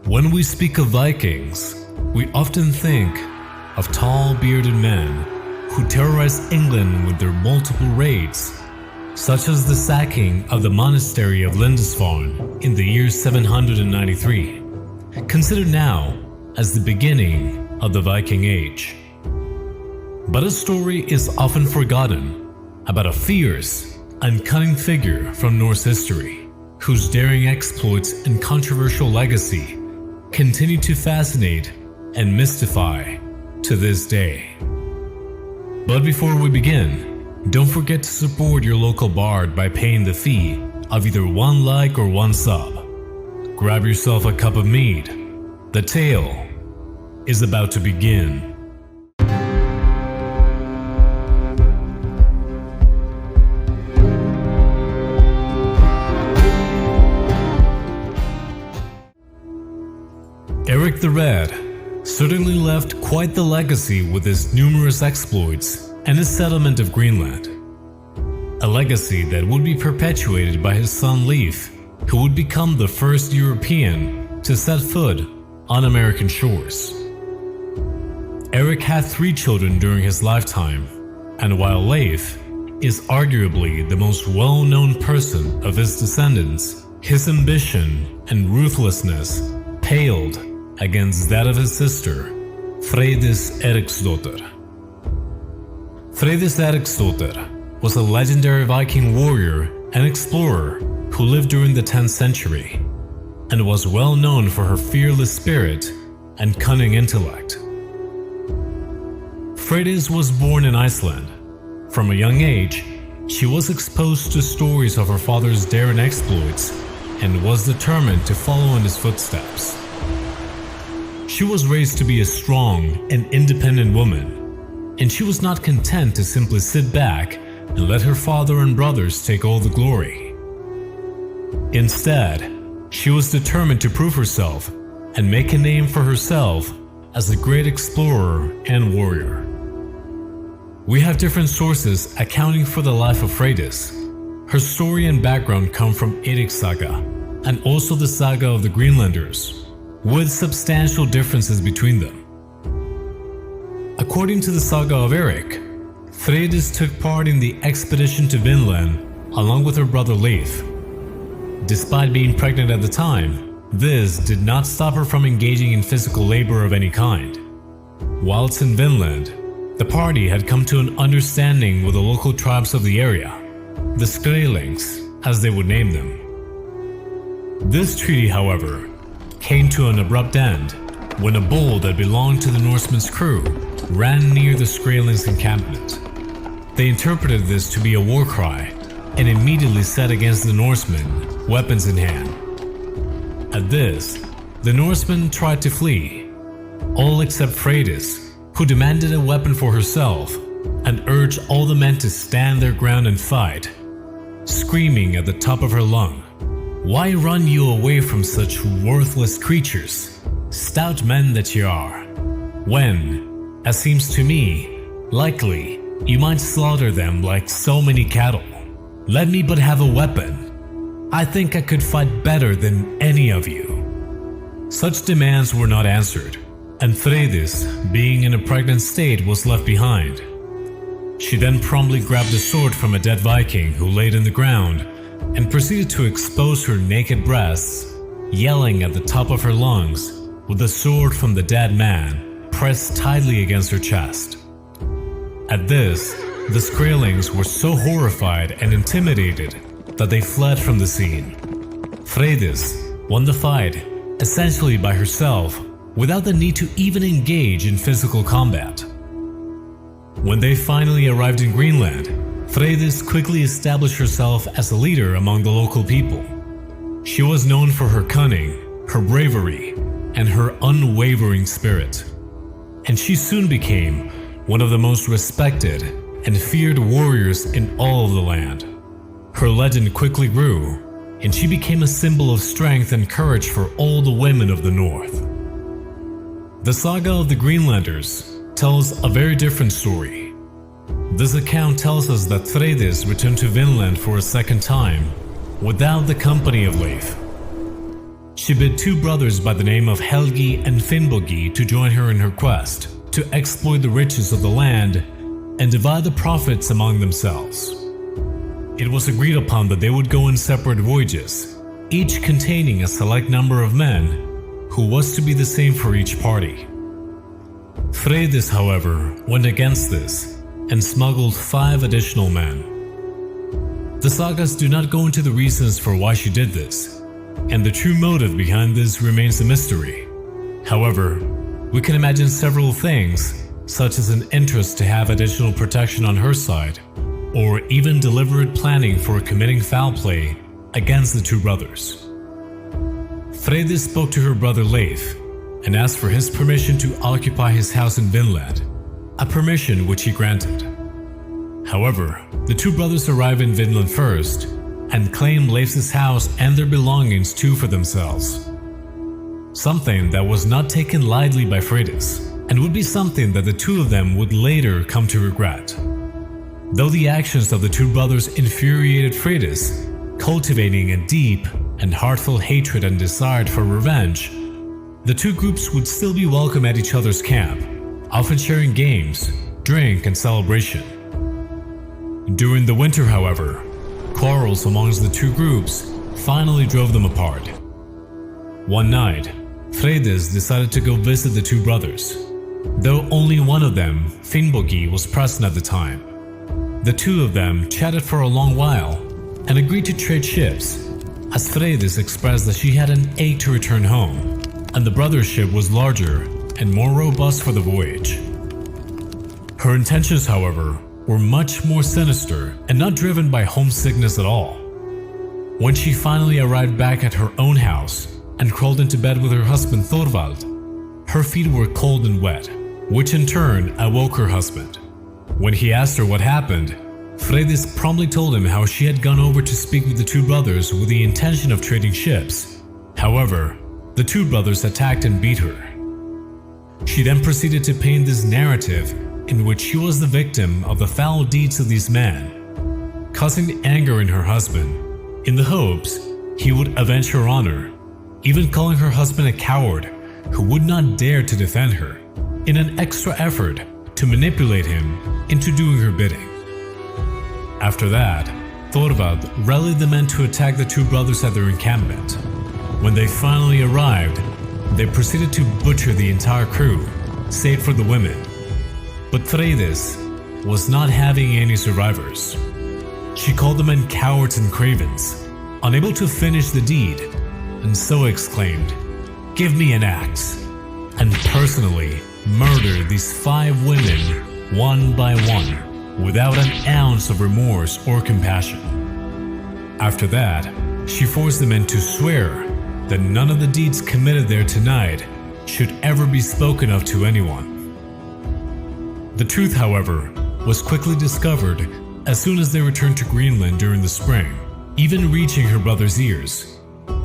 When we speak of Vikings, we often think of tall, bearded men who terrorized England with their multiple raids, such as the sacking of the monastery of Lindisfarne in the year 793, considered now as the beginning of the Viking Age. But a story is often forgotten about a fierce and cunning figure from Norse history, whose daring exploits and controversial legacy continue to fascinate and mystify to this day. But before we begin, don't forget to support your local bard by paying the fee of either one like or one sub. Grab yourself a cup of mead. The tale is about to begin. Eric the Red certainly left quite the legacy with his numerous exploits and his settlement of Greenland. A legacy that would be perpetuated by his son Leif, who would become the first European to set foot on American shores. Eric had 3 children during his lifetime, and while Leif is arguably the most well-known person of his descendants, his ambition and ruthlessness paled against that of his sister, Freydis Eriksdotter. Freydis Eriksdotter was a legendary Viking warrior and explorer who lived during the 10th century and was well known for her fearless spirit and cunning intellect. Freydis was born in Iceland. From a young age, she was exposed to stories of her father's daring exploits and was determined to follow in his footsteps. She was raised to be a strong and independent woman, and she was not content to simply sit back and let her father and brothers take all the glory. Instead, she was determined to prove herself and make a name for herself as a great explorer and warrior. We have different sources accounting for the life of Freydis. Her story and background come from Erik's saga, and also the saga of the Greenlanders, with substantial differences between them. According to the saga of Erik, Freydis took part in the expedition to Vinland along with her brother Leif. Despite being pregnant at the time, this did not stop her from engaging in physical labor of any kind. Whilst in Vinland, the party had come to an understanding with the local tribes of the area, the Skrælings, as they would name them. This treaty, however, came to an abrupt end when a bull that belonged to the Norsemen's crew ran near the Skrælings' encampment. They interpreted this to be a war cry and immediately set against the Norsemen, weapons in hand. At this, the Norsemen tried to flee, all except Freydis, who demanded a weapon for herself and urged all the men to stand their ground and fight, screaming at the top of her lung, "Why run you away from such worthless creatures, stout men that you are, when, as seems to me, likely you might slaughter them like so many cattle? Let me but have a weapon. I think I could fight better than any of you." Such demands were not answered, and Freydis, being in a pregnant state, was left behind. She then promptly grabbed a sword from a dead Viking who laid in the ground and proceeded to expose her naked breasts, yelling at the top of her lungs, with the sword from the dead man pressed tightly against her chest. At this, the Skrælings were so horrified and intimidated that they fled from the scene. Freydis won the fight essentially by herself, without the need to even engage in physical combat. When they finally arrived in Greenland, Freydis quickly established herself as a leader among the local people. She was known for her cunning, her bravery, and her unwavering spirit. And she soon became one of the most respected and feared warriors in all of the land. Her legend quickly grew, and she became a symbol of strength and courage for all the women of the North. The saga of the Greenlanders tells a very different story. This account tells us that Freydis returned to Vinland for a second time, without the company of Leif. she bid two brothers by the name of Helgi and Finnbogi to join her in her quest to exploit the riches of the land and divide the profits among themselves. It was agreed upon that they would go in separate voyages, each containing a select number of men, who was to be the same for each party. Freydis, however, went against this and smuggled 5 additional men. The sagas do not go into the reasons for why she did this, and the true motive behind this remains a mystery. However, we can imagine several things, such as an interest to have additional protection on her side, or even deliberate planning for committing foul play against the two brothers. Freydis spoke to her brother Leif and asked for his permission to occupy his house in Vinland, a permission which he granted. However, the two brothers arrive in Vinland first and claim Leif's house and their belongings too for themselves. Something that was not taken lightly by Freydis, and would be something that the two of them would later come to regret. Though the actions of the two brothers infuriated Freydis, cultivating a deep and heartfelt hatred and desire for revenge, the two groups would still be welcome at each other's camp, often sharing games, drink, and celebration. During the winter, however, quarrels amongst the two groups finally drove them apart. One night, Freydis decided to go visit the two brothers, though only one of them, Finnbogi, was present at the time. The two of them chatted for a long while and agreed to trade ships, as Freydis expressed that she had an ache to return home, and the brother's ship was larger and more robust for the voyage. Her intentions, however, were much more sinister and not driven by homesickness at all. When she finally arrived back at her own house and crawled into bed with her husband Thorvald, her feet were cold and wet, which in turn awoke her husband. When he asked her what happened, Freydis promptly told him how she had gone over to speak with the two brothers with the intention of trading ships. However, the two brothers attacked and beat her. She then proceeded to paint this narrative in which she was the victim of the foul deeds of these men, causing anger in her husband, in the hopes he would avenge her honor, even calling her husband a coward who would not dare to defend her, in an extra effort to manipulate him into doing her bidding. After that, Thorvald rallied the men to attack the two brothers at their encampment. When they finally arrived, they proceeded to butcher the entire crew, save for the women. But Freydis was not having any survivors. She called the men cowards and cravens, unable to finish the deed, and so exclaimed, "Give me an axe," and personally murdered these 5 women one by one, without an ounce of remorse or compassion. After that, she forced the men to swear that none of the deeds committed there tonight should ever be spoken of to anyone. The truth, however, was quickly discovered as soon as they returned to Greenland during the spring, even reaching her brother's ears,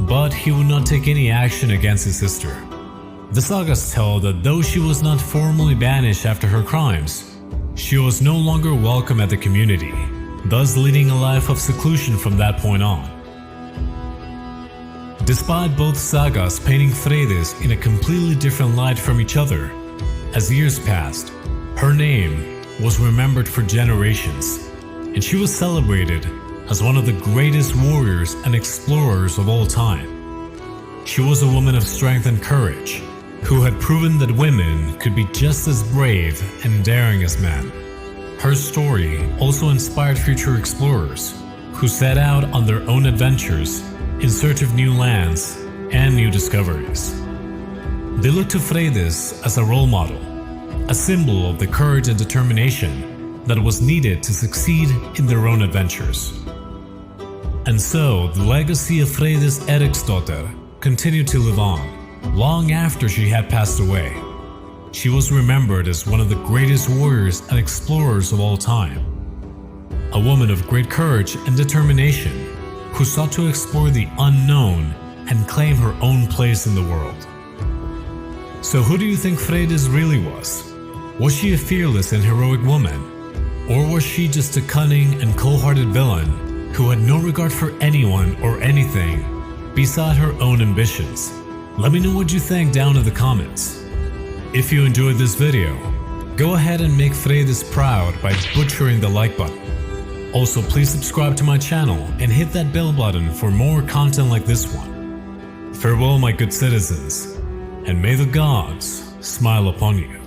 but he would not take any action against his sister. The sagas tell that though she was not formally banished after her crimes, she was no longer welcome at the community, thus leading a life of seclusion from that point on. Despite both sagas painting Freydis in a completely different light from each other, as years passed, her name was remembered for generations, and she was celebrated as one of the greatest warriors and explorers of all time. She was a woman of strength and courage, who had proven that women could be just as brave and daring as men. Her story also inspired future explorers, who set out on their own adventures in search of new lands and new discoveries. They looked to Freydis as a role model, a symbol of the courage and determination that was needed to succeed in their own adventures. And so, the legacy of Freydis Eriksdotter continued to live on, long after she had passed away. She was remembered as one of the greatest warriors and explorers of all time. A woman of great courage and determination, who sought to explore the unknown and claim her own place in the world. So who do you think Freydis really was? Was she a fearless and heroic woman? Or was she just a cunning and cold-hearted villain who had no regard for anyone or anything beside her own ambitions. Let me know what you think down in the comments. If you enjoyed this video, go ahead and make Freydis proud by butchering the like button. Also, please subscribe to my channel and hit that bell button for more content like this one. Farewell, my good citizens, and may the gods smile upon you.